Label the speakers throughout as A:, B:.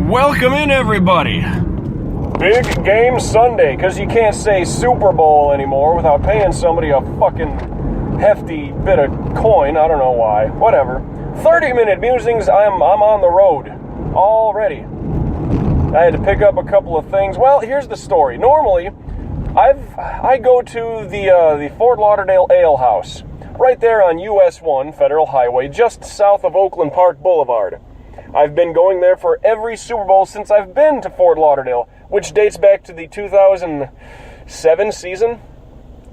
A: Welcome in, everybody. Big Game Sunday, because you can't say Super Bowl anymore without paying somebody a fucking hefty bit of coin. I don't know why. Whatever. 30-minute musings. I'm on the road already. I had to pick up a couple of things. Well, here's the story. Normally, I go to the Fort Lauderdale Ale House, right there on US 1 Federal Highway, just south of Oakland Park Boulevard. I've been going there for every Super Bowl since I've been to Fort Lauderdale, which dates back to the 2007 season,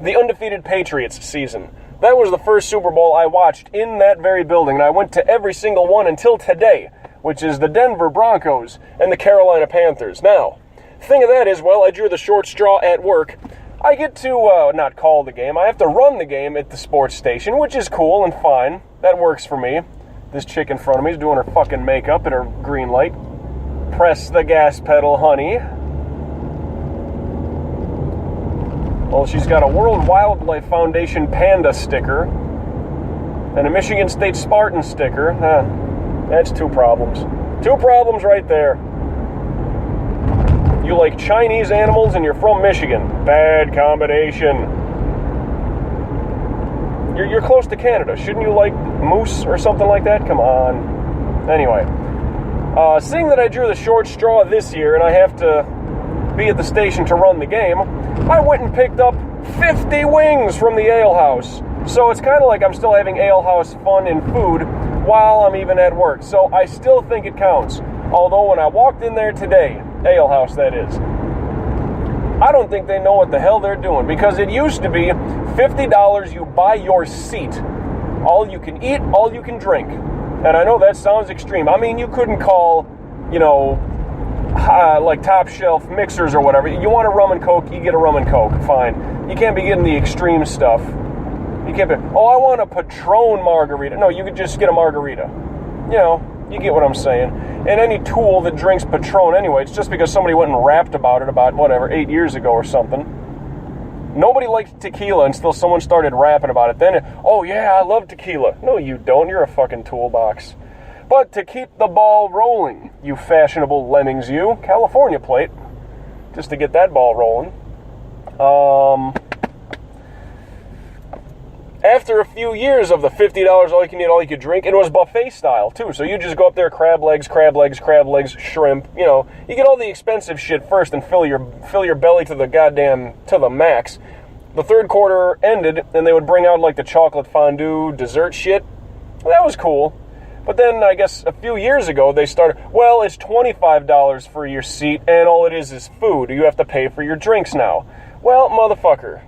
A: the undefeated Patriots season. That was the first Super Bowl I watched in that very building, and I went to every single one until today, which is the Denver Broncos and the Carolina Panthers. Now, thing of that is, well, I drew the short straw at work. I get to not call the game. I have to run the game at the sports station, which is cool and fine. That works for me. This chick in front of me is doing her fucking makeup at her green light. Press the gas pedal, honey. Well, she's got a World Wildlife Foundation panda sticker and a Michigan State Spartan sticker. That's two problems. Two problems right there. You like Chinese animals and you're from Michigan. Bad combination. You're close to Canada. Shouldn't you like moose or something like that? Come on. Anyway, seeing that I drew the short straw this year and I have to be at the station to run the game, I went and picked up 50 wings from the ale house. So it's kind of like I'm still having ale house fun and food while I'm even at work. So I still think it counts. Although when I walked in there today, ale house that is, I don't think they know what the hell they're doing, because it used to be $50 you buy your seat. All you can eat, all you can drink. And I know that sounds extreme. I mean, you couldn't call, like top shelf mixers or whatever. You want a rum and coke, you get a rum and coke, fine. You can't be getting the extreme stuff. You can't be, I want a Patron margarita. No, you could just get a margarita. You get what I'm saying. And any tool that drinks Patron anyway, it's just because somebody went and rapped about it about, 8 years ago or something. Nobody liked tequila until someone started rapping about it. Then, I love tequila. No, you don't. You're a fucking toolbox. But to keep the ball rolling, you fashionable lemmings, you. California plate. Just to get that ball rolling. After a few years of the $50 all you can eat, all you can drink, it was buffet style too. So you just go up there, crab legs, shrimp. You get all the expensive shit first and fill your belly to the max. The third quarter ended, and they would bring out like the chocolate fondue dessert shit. That was cool. But then I guess a few years ago they started, it's $25 for your seat, and all it is food. You have to pay for your drinks now. Well, motherfucker,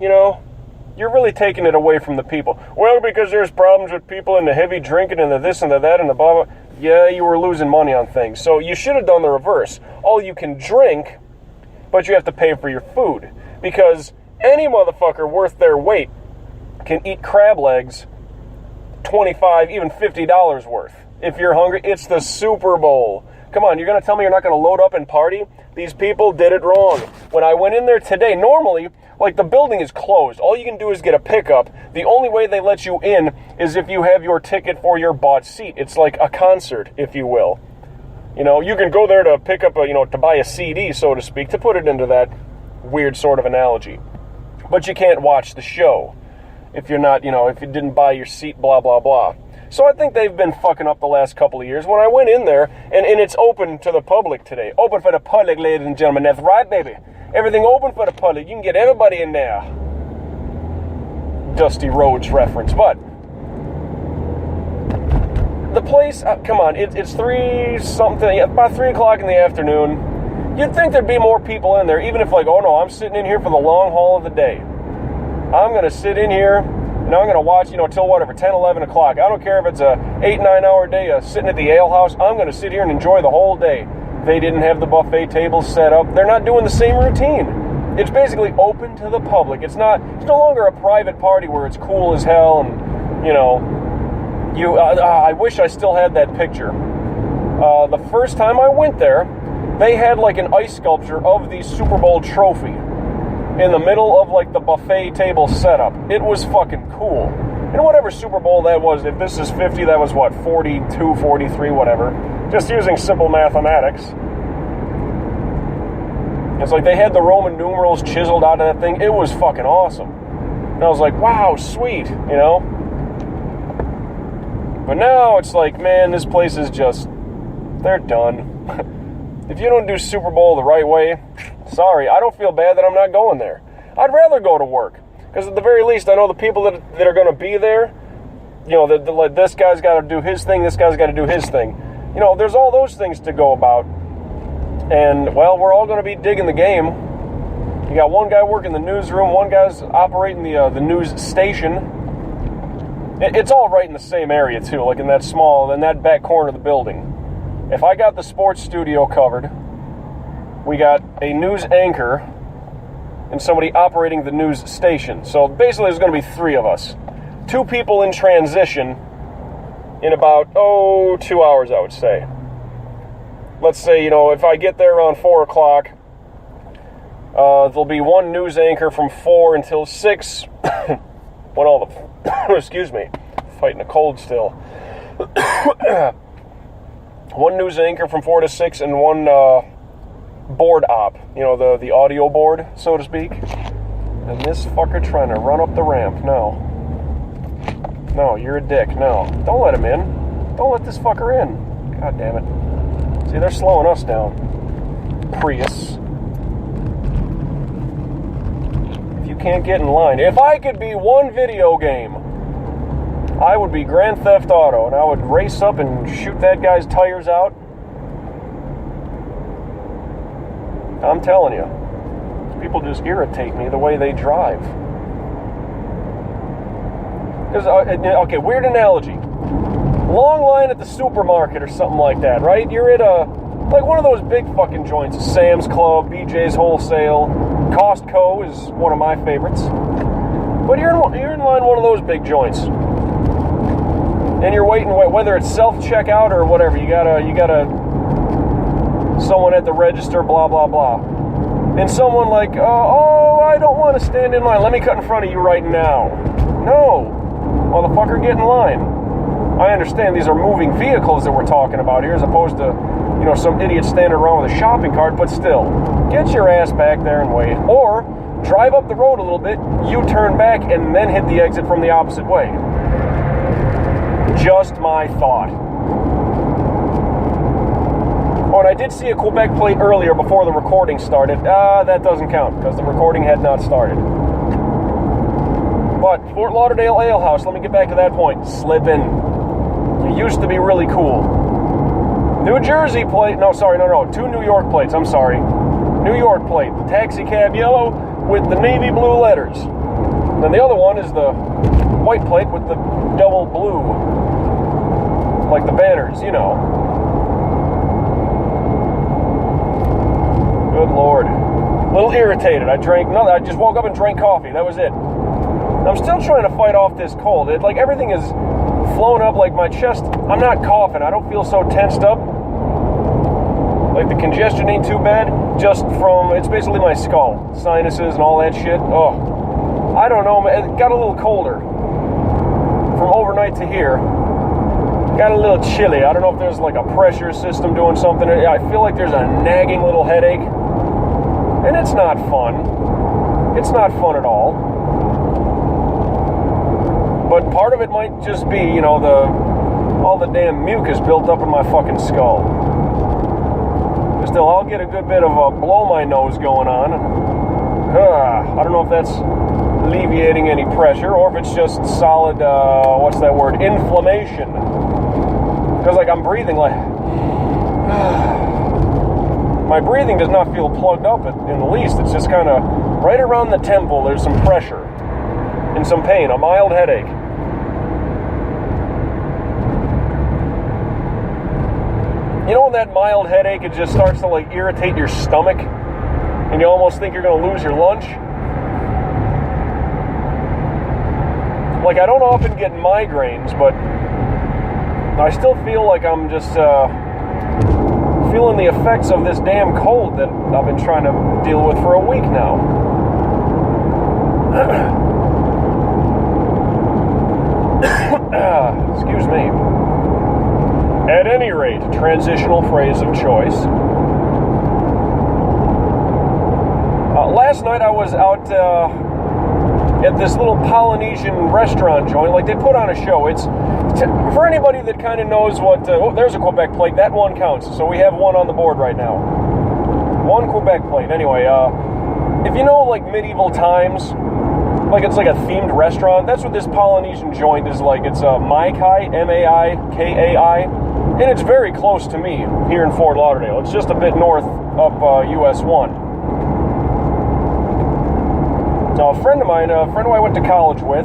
A: you're really taking it away from the people. Well, because there's problems with people and the heavy drinking and the this and the that and the blah, blah. Yeah, you were losing money on things. So you should have done the reverse. All you can drink, but you have to pay for your food. Because any motherfucker worth their weight can eat crab legs $25, even $50 worth. If you're hungry, it's the Super Bowl. Come on, you're going to tell me you're not going to load up and party? These people did it wrong. When I went in there today, normally, the building is closed. All you can do is get a pickup. The only way they let you in is if you have your ticket for your bought seat. It's like a concert, if you will. You can go there to pick up to buy a CD, so to speak, to put it into that weird sort of analogy. But you can't watch the show if you're not, if you didn't buy your seat, blah, blah, blah. So I think they've been fucking up the last couple of years. When I went in there, and it's open to the public today. Open for the public, ladies and gentlemen. That's right, baby. Everything open for the public. You can get everybody in there. Dusty Rhodes reference. But the place, come on, it's 3-something, about 3 o'clock in the afternoon. You'd think there'd be more people in there, even if I'm sitting in here for the long haul of the day. I'm going to sit in here, and I'm going to watch, till whatever, 10, 11 o'clock. I don't care if it's a 8-9 hour day sitting at the ale house. I'm going to sit here and enjoy the whole day. They didn't have the buffet tables set up. They're not doing the same routine. It's basically open to the public. It's no longer a private party where it's cool as hell and, I wish I still had that picture. The first time I went there, they had like an ice sculpture of the Super Bowl trophy in the middle of the buffet table setup. It was fucking cool. And whatever Super Bowl that was, if this is 50, that was what, 42, 43, whatever. Just using simple mathematics. It's like they had the Roman numerals chiseled out of that thing. It was fucking awesome. And I was like, wow, sweet, you know? But now it's like, man, this place is just, they're done. If you don't do Super Bowl the right way, sorry, I don't feel bad that I'm not going there. I'd rather go to work. Because at the very least, I know the people that are going to be there, you know, like this guy's got to do his thing, this guy's got to do his thing. You know, there's all those things to go about. And, well, we're all going to be digging the game. You got one guy working the newsroom, one guy's operating the news station. It's all right in the same area, too, like in that back corner of the building. If I got the sports studio covered, we got a news anchor and somebody operating the news station. So basically there's going to be 3 of us. 2 people in transition in about, 2 hours, I would say. Let's say, you know, if I get there around 4 o'clock, there'll be one news anchor from 4 until 6, when all the, excuse me, fighting a cold still. One news anchor from 4 to 6 and one board op, you know, the audio board, so to speak. And this fucker trying to run up the ramp. No, you're a dick. No, don't let him in. Don't let this fucker in. God damn it. See, they're slowing us down. Prius. If you can't get in line. If I could be one video game, I would be Grand Theft Auto, and I would race up and shoot that guy's tires out. I'm telling you, people just irritate me the way they drive. Because, okay, weird analogy. Long line at the supermarket or something like that, right? You're at like one of those big fucking joints. Sam's Club, BJ's Wholesale, Costco is one of my favorites. But you're in line one of those big joints. And you're waiting, whether it's self-checkout or whatever, you gotta someone at the register, blah, blah, blah. And someone like, I don't want to stand in line. Let me cut in front of you right now. No. Motherfucker, get in line. I understand these are moving vehicles that we're talking about here as opposed to, you know, some idiot standing around with a shopping cart, but still, get your ass back there and wait. Or drive up the road a little bit, you turn back, and then hit the exit from the opposite way. Just my thought. Oh, and I did see a Quebec plate earlier before the recording started. That doesn't count, because the recording had not started. But Fort Lauderdale Ale House, let me get back to that point. Slippin'. It used to be really cool. New Jersey plate, no, 2 New York plates, I'm sorry. New York plate, taxi cab yellow with the navy blue letters. And then the other one is the white plate with the double blue. Like the banners, you know. Good Lord. A little irritated. I just woke up and drank coffee. That was it. I'm still trying to fight off this cold. Like everything is flown up, like my chest. I'm not coughing. I don't feel so tensed up. Like the congestion ain't too bad. Just from, it's basically my skull. Sinuses and all that shit. Oh, I don't know. It got a little colder from overnight to here. Got a little chilly. I don't know if there's like a pressure system doing something. I feel like there's a nagging little headache. And it's not fun. It's not fun at all. But part of it might just be, you know, all the damn mucus built up in my fucking skull. But still, I'll get a good bit of a blow my nose going on. I don't know if that's alleviating any pressure or if it's just solid, inflammation. Because, like, I'm breathing like... My breathing does not feel plugged up in the least. It's just kind of right around the temple. There's some pressure and some pain, a mild headache. You know when that mild headache, it just starts to like irritate your stomach and you almost think you're going to lose your lunch? Like, I don't often get migraines, but I still feel like I'm just feeling the effects of this damn cold that I've been trying to deal with for a week now. Excuse me. At any rate, transitional phrase of choice. last night I was out at this little Polynesian restaurant joint. Like, they put on a show. It's for anybody that kind of knows what... oh, there's a Quebec plate. That one counts. So we have one on the board right now. One Quebec plate. Anyway, if you know, like, medieval times, like, it's like a themed restaurant, that's what this Polynesian joint is like. It's Maikai, M-A-I-K-A-I, and it's very close to me here in Fort Lauderdale. It's just a bit north up US 1. Now, a friend of mine who I went to college with,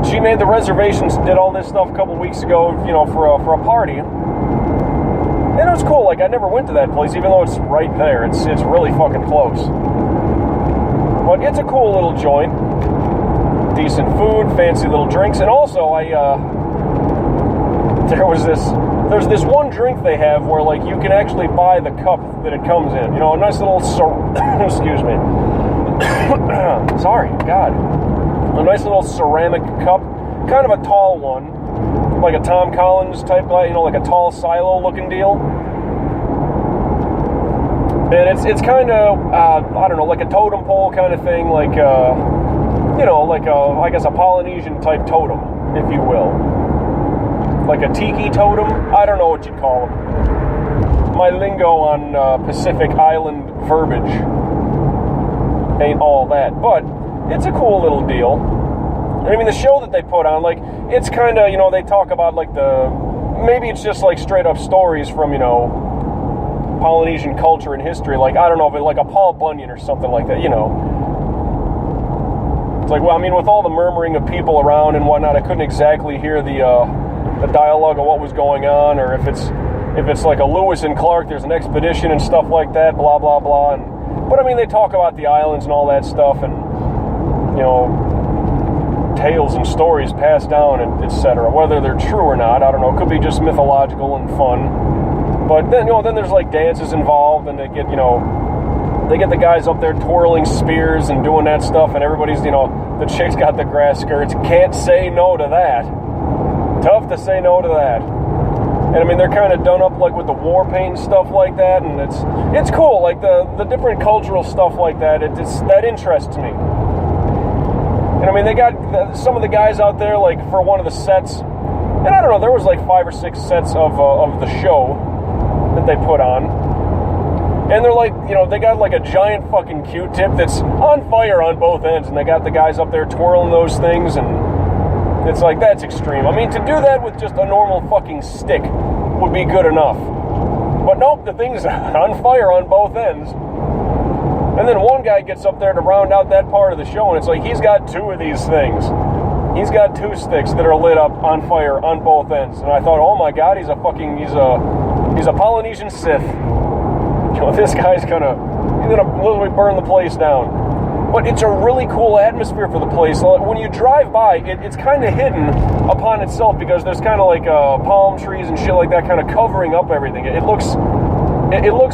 A: she made the reservations, did all this stuff a couple weeks ago, you know, for a party. And it was cool. Like, I never went to that place, even though it's right there. It's really fucking close. But it's a cool little joint. Decent food, fancy little drinks. And also, there's this one drink they have where, like, you can actually buy the cup that it comes in. You know, a nice little... excuse me. Sorry, God. A nice little ceramic cup. Kind of a tall one. Like a Tom Collins type, you know, like a tall silo looking deal. And it's kind of, I don't know, like a totem pole kind of thing, like, you know, like I guess a Polynesian type totem, if you will. Like a tiki totem? I don't know what you'd call them. My lingo on Pacific Island verbiage ain't all that, but it's a cool little deal. I mean, the show that they put on, like, it's kind of, you know, they talk about, like, maybe it's just, like, straight up stories from, you know, Polynesian culture and history, like, I don't know, but like a Paul Bunyan or something like that, you know. It's like, well, I mean, with all the murmuring of people around and whatnot, I couldn't exactly hear the dialogue of what was going on, or if it's like a Lewis and Clark, there's an expedition and stuff like that, blah, blah, blah, but I mean, they talk about the islands and all that stuff, and, you know, tales and stories passed down, and etc. Whether they're true or not, I don't know. It could be just mythological and fun. But then, you know, then there's like dances involved, and they get the guys up there twirling spears and doing that stuff, and everybody's, you know, the chick's got the grass skirts. Can't say no to that. Tough to say no to that. And I mean, they're kind of done up like with the war paint and stuff like that, and it's cool. Like the different cultural stuff like that. That interests me. And I mean, they got some of the guys out there, like, for one of the sets, and I don't know, there was like 5 or 6 sets of the show that they put on, and they're like, you know, they got like a giant fucking Q-tip that's on fire on both ends, and they got the guys up there twirling those things, and it's like, that's extreme. I mean, to do that with just a normal fucking stick would be good enough, but nope, the thing's on fire on both ends. And then one guy gets up there to round out that part of the show, and it's like he's got 2 of these things. He's got 2 sticks that are lit up on fire on both ends. And I thought, oh my God, he's a Polynesian Sith. You know, this guy's gonna literally burn the place down. But it's a really cool atmosphere for the place. When you drive by, it's kind of hidden upon itself, because there's kind of like palm trees and shit like that, kind of covering up everything. It looks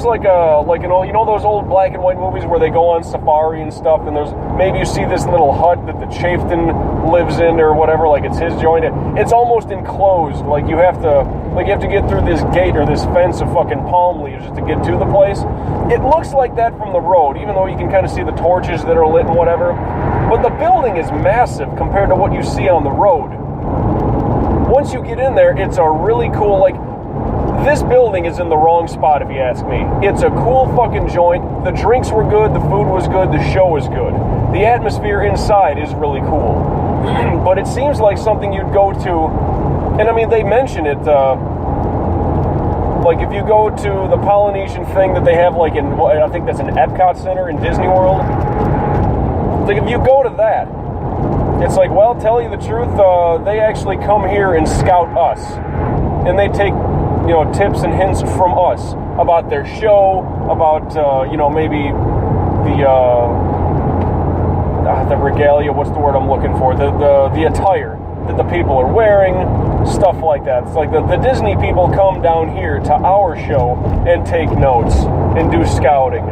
A: like you know those old black and white movies where they go on safari and stuff, and maybe you see this little hut that the chieftain lives in or whatever, like it's his joint. It's almost enclosed, like you have to get through this gate or this fence of fucking palm leaves just to get to the place. It looks like that from the road, even though you can kind of see the torches that are lit and whatever. But the building is massive compared to what you see on the road. Once you get in there, it's a really cool, like, this building is in the wrong spot, if you ask me. It's a cool fucking joint. The drinks were good, the food was good, the show was good. The atmosphere inside is really cool. But it seems like something you'd go to, and I mean, they mention it, like if you go to the Polynesian thing that they have, like in, I think that's an Epcot Center in Disney World. Like if you go to that, it's like, well, tell you the truth, they actually come here and scout us. And they take, you know, tips and hints from us about their show, about, you know, maybe the regalia, what's the word I'm looking for, the attire that the people are wearing, stuff like that. It's like the Disney people come down here to our show and take notes and do scouting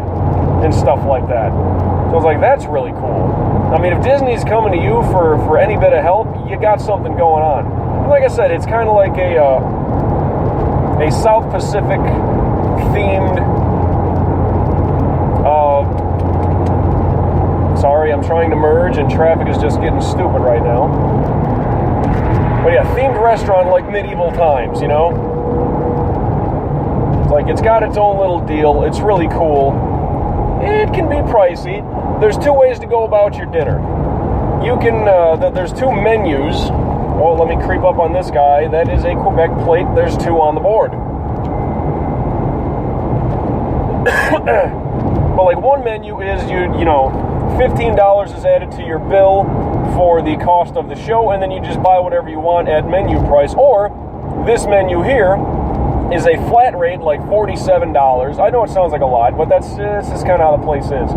A: and stuff like that. So I was like, that's really cool. I mean, if Disney's coming to you for any bit of help, you got something going on. Like I said, it's kind of like a South Pacific themed sorry, I'm trying to merge and traffic is just getting stupid right now. But yeah, themed restaurant like medieval times, you know? It's like, it's got its own little deal. It's really cool. It can be pricey. There's two ways to go about your dinner. You can, there's two menus. Oh, let me creep up on this guy. That is a Quebec plate. There's two on the board. But like one menu is, you know, $15 is added to your bill for the cost of the show, and then you just buy whatever you want at menu price. Or this menu here is a flat rate, like $47. I know it sounds like a lot, but this is kind of how the place is.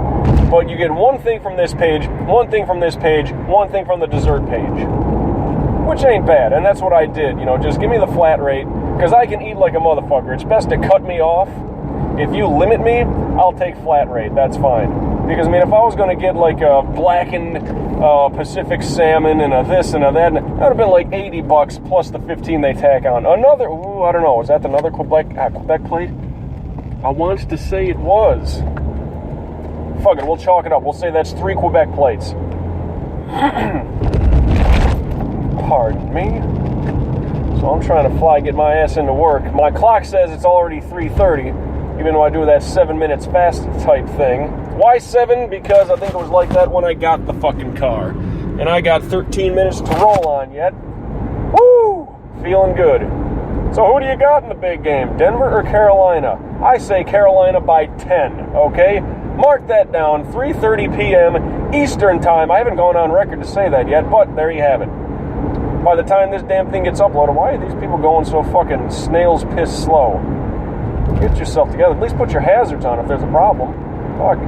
A: But you get one thing from this page, one thing from this page, one thing from the dessert page, which ain't bad. And that's what I did, you know, just give me the flat rate, because I can eat like a motherfucker. It's best to cut me off. If you limit me, I'll take flat rate. That's fine. Because, I mean, if I was going to get like a blackened Pacific salmon and a this and a that, that would have been like $80 plus the 15 they tack on. Another, I don't know, is that another Quebec plate? I want to say it was. Fuck it, we'll chalk it up. We'll say that's 3 Quebec plates. Pardon me. So I'm trying to get my ass into work. My clock says it's already 3:30. Even though I do that 7 minutes fast type thing. Why 7? Because I think it was like that when I got the fucking car. And I got 13 minutes to roll on yet. Woo! Feeling good. So who do you got in the big game? Denver or Carolina? I say Carolina by 10, okay? Mark that down, 3:30 p.m. Eastern time. I haven't gone on record to say that yet, but there you have it. By the time this damn thing gets uploaded, why are these people going so fucking snail's piss slow? Get yourself together. At least put your hazards on if there's a problem. Fuck.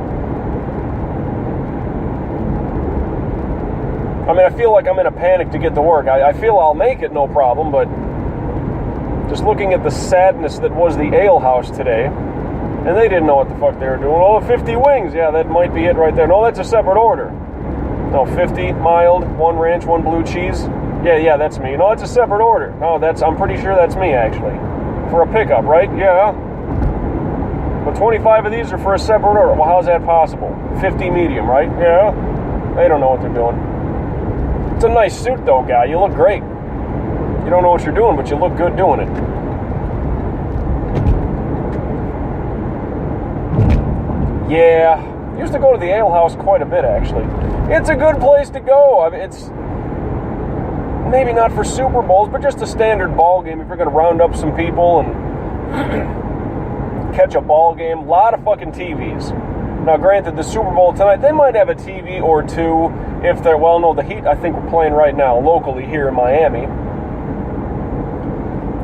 A: I mean, I feel like I'm in a panic to get to work. I feel I'll make it, no problem, but just looking at the sadness that was the ale house today, and they didn't know what the fuck they were doing. Oh, 50 wings. Yeah, that might be it right there. No, that's a separate order. No, 50 mild, 1 ranch, 1 blue cheese. Yeah, that's me. No, it's a separate order. No, I'm pretty sure that's me, actually. For a pickup, right? Yeah. But 25 of these are for a separate order. Well, how's that possible? 50 medium, right? Yeah. They don't know what they're doing. It's a nice suit, though, guy. You look great. You don't know what you're doing, but you look good doing it. Yeah. Used to go to the ale house quite a bit, actually. It's a good place to go. I mean, it's maybe not for Super Bowls, but just a standard ball game if you're going to round up some people and catch a ball game. A lot of fucking TVs. Now, granted, the Super Bowl tonight, they might have a TV or two if they're, well, no, the Heat, I think, we're playing right now locally here in Miami.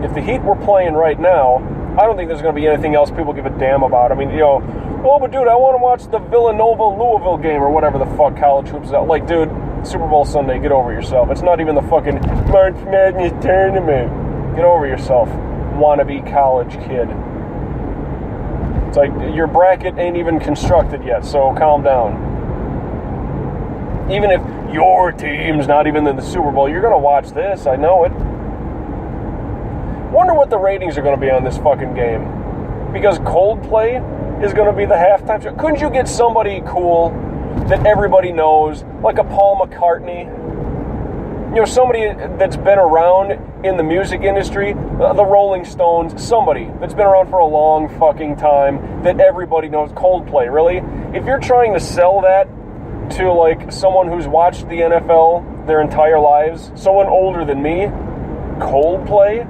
A: If the Heat were playing right now, I don't think there's going to be anything else people give a damn about. I mean, you know, oh, but dude, I want to watch the Villanova-Louisville game or whatever the fuck college hoops is out. Like, dude, Super Bowl Sunday, get over yourself. It's not even the fucking March Madness tournament. Get over yourself, wannabe college kid. It's like your bracket ain't even constructed yet, so calm down. Even if your team's not even in the Super Bowl, you're going to watch this. I know it. Wonder what the ratings are going to be on this fucking game. Because Coldplay is going to be the halftime show. Couldn't you get somebody cool that everybody knows, like a Paul McCartney? You know, somebody that's been around in the music industry, the Rolling Stones, somebody that's been around for a long fucking time that everybody knows. Coldplay, really? If you're trying to sell that to, like, someone who's watched the NFL their entire lives, someone older than me, Coldplay?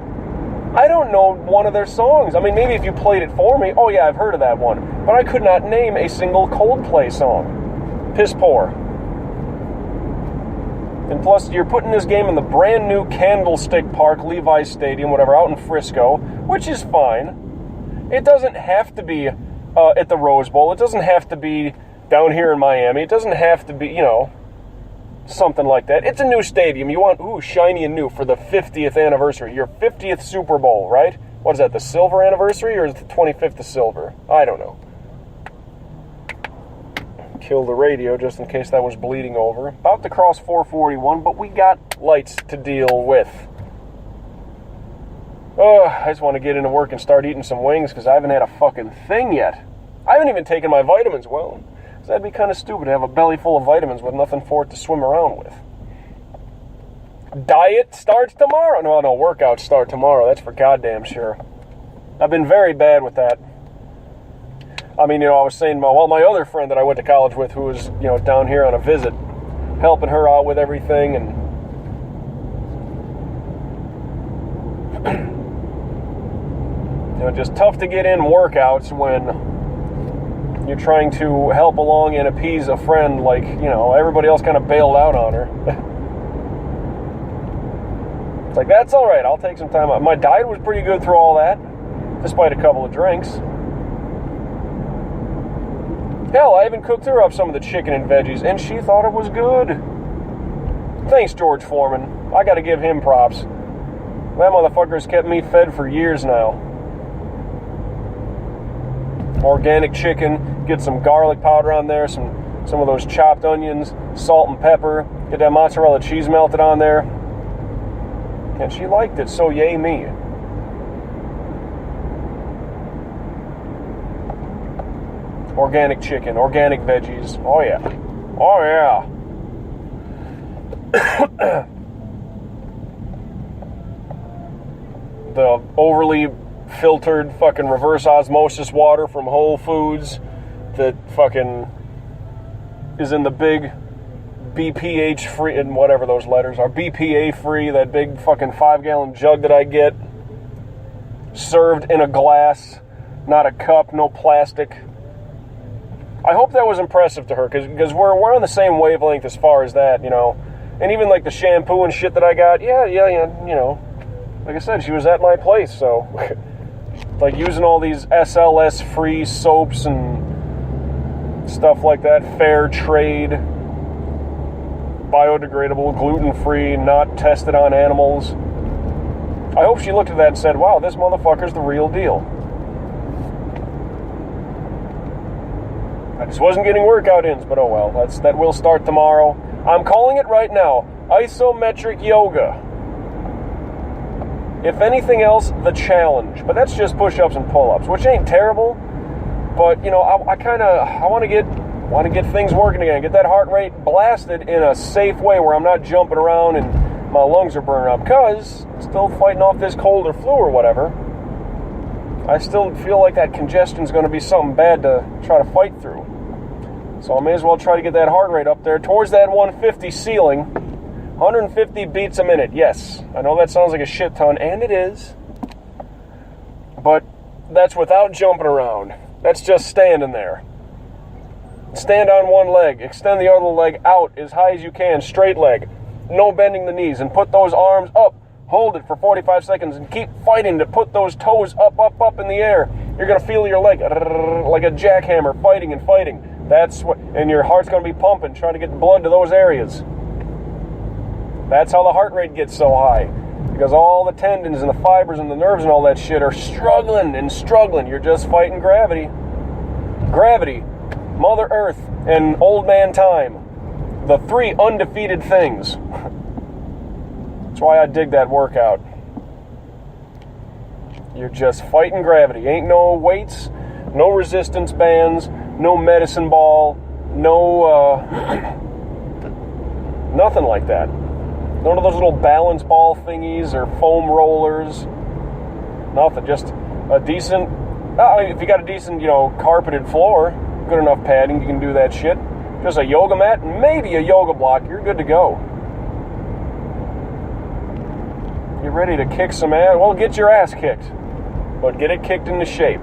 A: I don't know one of their songs. I mean, maybe if you played it for me, oh yeah, I've heard of that one. But I could not name a single Coldplay song. Piss poor. And plus, you're putting this game in the brand new Candlestick Park, Levi's Stadium, whatever, out in Frisco, which is fine. It doesn't have to be at the Rose Bowl. It doesn't have to be down here in Miami. It doesn't have to be, you know, something like that. It's a new stadium. You want, shiny and new for the 50th anniversary. Your 50th Super Bowl, right? What is that, the silver anniversary, or is it the 25th of silver? I don't know. Kill the radio just in case that was bleeding over. About to cross 441, but we got lights to deal with. Oh, I just want to get into work and start eating some wings because I haven't had a fucking thing yet. I haven't even taken my vitamins. Well, So that'd be kind of stupid to have a belly full of vitamins with nothing for it to swim around with. Diet starts tomorrow. No, workouts start tomorrow. That's for goddamn sure. I've been very bad with that. I mean, I was saying, my other friend that I went to college with, who was, down here on a visit, helping her out with everything, and just tough to get in workouts when you're trying to help along and appease a friend, like, everybody else kind of bailed out on her. It's like, that's all right, I'll take some time out. My diet was pretty good through all that, despite a couple of drinks. Hell, I even cooked her up some of the chicken and veggies, and she thought it was good. Thanks, George Foreman. I gotta give him props. That motherfucker's kept me fed for years now. Organic chicken, get some garlic powder on there, some of those chopped onions, salt and pepper, get that mozzarella cheese melted on there. And she liked it, so yay me. Organic chicken, organic veggies. Oh yeah. Oh yeah. The overly filtered fucking reverse osmosis water from Whole Foods that fucking is in the big BPH free, and whatever those letters are, BPA free, that big fucking 5-gallon jug that I get, served in a glass, not a cup, no plastic. I hope that was impressive to her, because we're on the same wavelength as far as that, and even like the shampoo and shit that I got, yeah, like I said, she was at my place, so like using all these SLS free soaps and stuff like that, fair trade, biodegradable, gluten-free, not tested on animals. I hope she looked at that and said, wow, this motherfucker's the real deal. I just wasn't getting workout ins, but oh well, that will start tomorrow. I'm calling it right now, isometric yoga. If anything else, the challenge. But that's just push-ups and pull-ups, which ain't terrible. But I want to get things working again, get that heart rate blasted in a safe way where I'm not jumping around and my lungs are burning up. Because I'm still fighting off this cold or flu or whatever. I still feel like that congestion's going to be something bad to try to fight through. So I may as well try to get that heart rate up there towards that 150 ceiling. 150 beats a minute, yes. I know that sounds like a shit ton, and it is. But that's without jumping around. That's just standing there. Stand on one leg, extend the other leg out as high as you can, straight leg. No bending the knees, and put those arms up. Hold it for 45 seconds and keep fighting to put those toes up in the air. You're going to feel your leg like a jackhammer, fighting and fighting. And your heart's going to be pumping, trying to get blood to those areas. That's how the heart rate gets so high. Because all the tendons and the fibers and the nerves and all that shit are struggling. You're just fighting gravity. Gravity, Mother Earth, and old man time. The three undefeated things. That's why I dig that workout. You're just fighting gravity. Ain't no weights, no resistance bands, no medicine ball, no, nothing like that. None of those little balance ball thingies or foam rollers. Nothing. Just a decent, if you got a decent, carpeted floor, good enough padding, you can do that shit. Just a yoga mat, maybe a yoga block, you're good to go. You're ready to kick some ass? Well, get your ass kicked. But get it kicked into shape.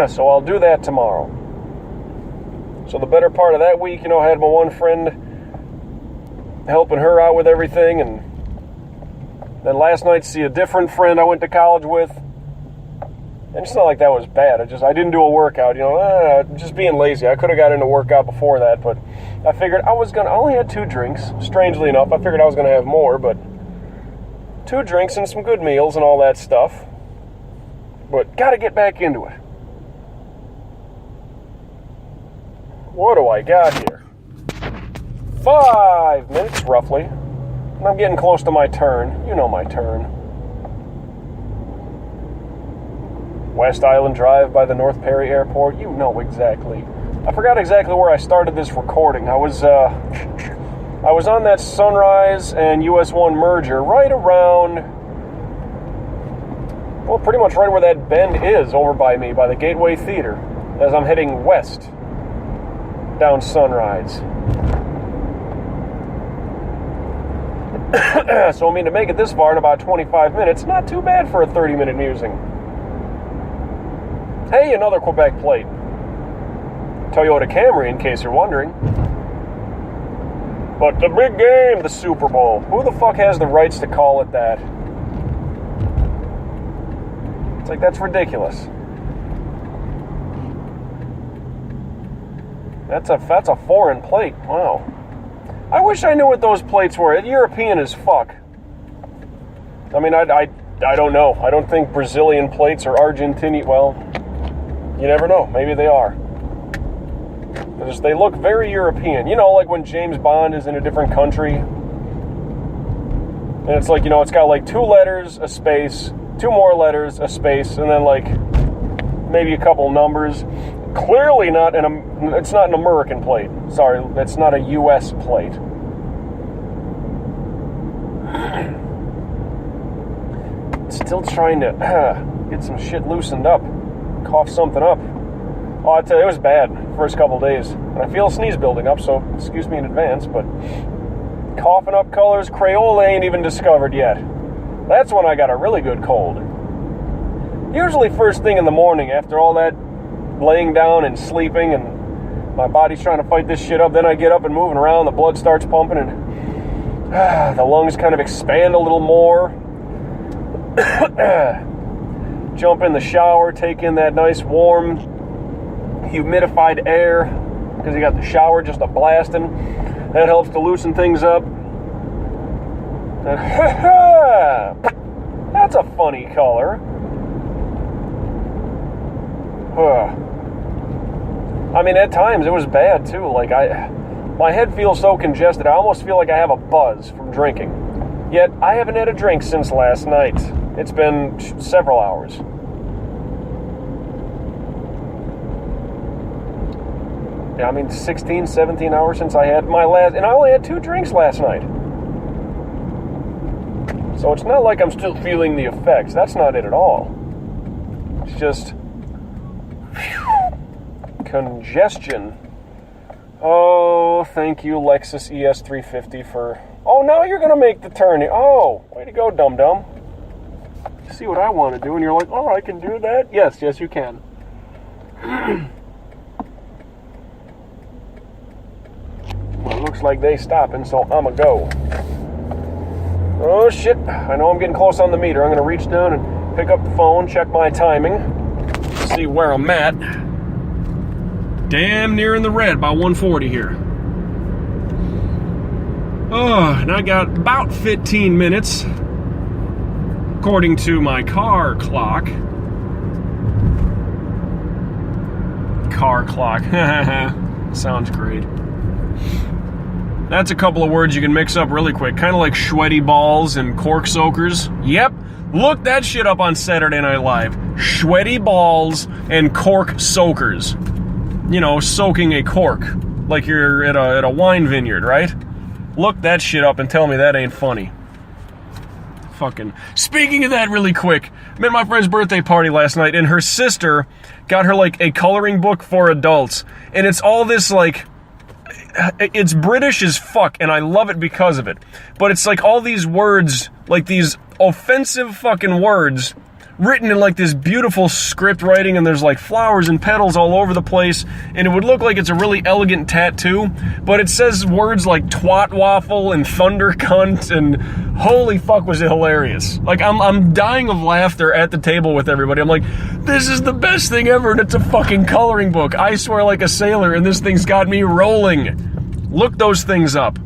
A: So I'll do that tomorrow. So the better part of that week, I had my one friend helping her out with everything, and then last night see a different friend I went to college with. And it's not like that was bad. I didn't do a workout, just being lazy. I could have got into workout before that, but I figured I only had 2 drinks, strangely enough. I figured I was going to have more, but 2 drinks and some good meals and all that stuff. But got to get back into it. What do I got here? 5 minutes, roughly. And I'm getting close to my turn. You know my turn. West Island Drive by the North Perry Airport. You know exactly. I forgot exactly where I started this recording. I was on that Sunrise and US 1 merger right around, well, pretty much right where that bend is over by me, by the Gateway Theater, as I'm heading west down Sunrise. So I mean, to make it this far in about 25 minutes, not too bad for a 30-minute musing. Hey, another Quebec plate. Toyota Camry, in case you're wondering. But the big game, the Super Bowl. Who the fuck has the rights to call it that? It's like, that's ridiculous. That's a foreign plate. Wow. I wish I knew what those plates were. European as fuck. I mean, I don't know. I don't think Brazilian plates are Argentinian. Well, you never know. Maybe they are. They look very European. You know, like when James Bond is in a different country. And it's like, you know, it's got like 2 letters, a space, 2 more letters, a space, and then like maybe a couple numbers. Clearly not it's not an American plate. Sorry, it's not a U.S. plate. Still trying to get some shit loosened up. Cough something up. Oh, I tell you, it was bad first couple days. And I feel a sneeze building up, so excuse me in advance, but coughing up colors, Crayola ain't even discovered yet. That's when I got a really good cold. Usually first thing in the morning, after all that laying down and sleeping and my body's trying to fight this shit up, then I get up and moving around, the blood starts pumping and the lungs kind of expand a little more. Jump in the shower, take in that nice warm humidified air because you got the shower just a blasting. That helps to loosen things up. And that's a funny color. I mean, at times it was bad too. Like my head feels so congested. I almost feel like I have a buzz from drinking. Yet I haven't had a drink since last night. It's been several hours. Yeah, I mean 16, 17 hours since I had my last, and I only had 2 drinks last night. So it's not like I'm still feeling the effects. That's not it at all. It's just congestion. Oh, thank you, Lexus ES350 for... Oh, now you're going to make the turn. Oh, way to go, dum-dum. See what I want to do, and you're like, oh, I can do that? Yes, you can. Well, it looks like they stopping, so I'ma go. Oh, shit. I know I'm getting close on the meter. I'm going to reach down and pick up the phone, check my timing, see where I'm at. Damn near in the red, by 140 here. Oh, and I got about 15 minutes, according to my car clock. Car clock. Sounds great. That's a couple of words you can mix up really quick. Kind of like sweaty balls and cork soakers. Yep. Look that shit up on Saturday Night Live. Sweaty balls and cork soakers. You know, soaking a cork. Like you're at a wine vineyard, right? Look that shit up and tell me that ain't funny. Fucking. Speaking of that really quick, I'm at my friend's birthday party last night, and her sister got her, like, a coloring book for adults. And it's all this, like... It's British as fuck, and I love it because of it. But it's like all these words, like these offensive fucking words, written in like this beautiful script writing, and there's like flowers and petals all over the place, and it would look like it's a really elegant tattoo, but it says words like twat waffle and thunder cunt, and holy fuck was it hilarious. Like, I'm dying of laughter at the table with everybody. I'm like, this is the best thing ever, and it's a fucking coloring book. I swear like a sailor, and this thing's got me rolling. Look those things up.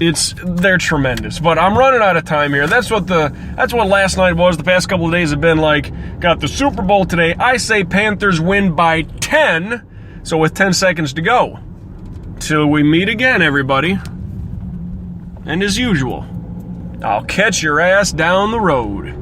A: They're tremendous, but I'm running out of time here. That's what last night was. The past couple of days have been like, got the Super Bowl today. I say Panthers win by 10, so with 10 seconds to go. Till we meet again, everybody. And as usual, I'll catch your ass down the road.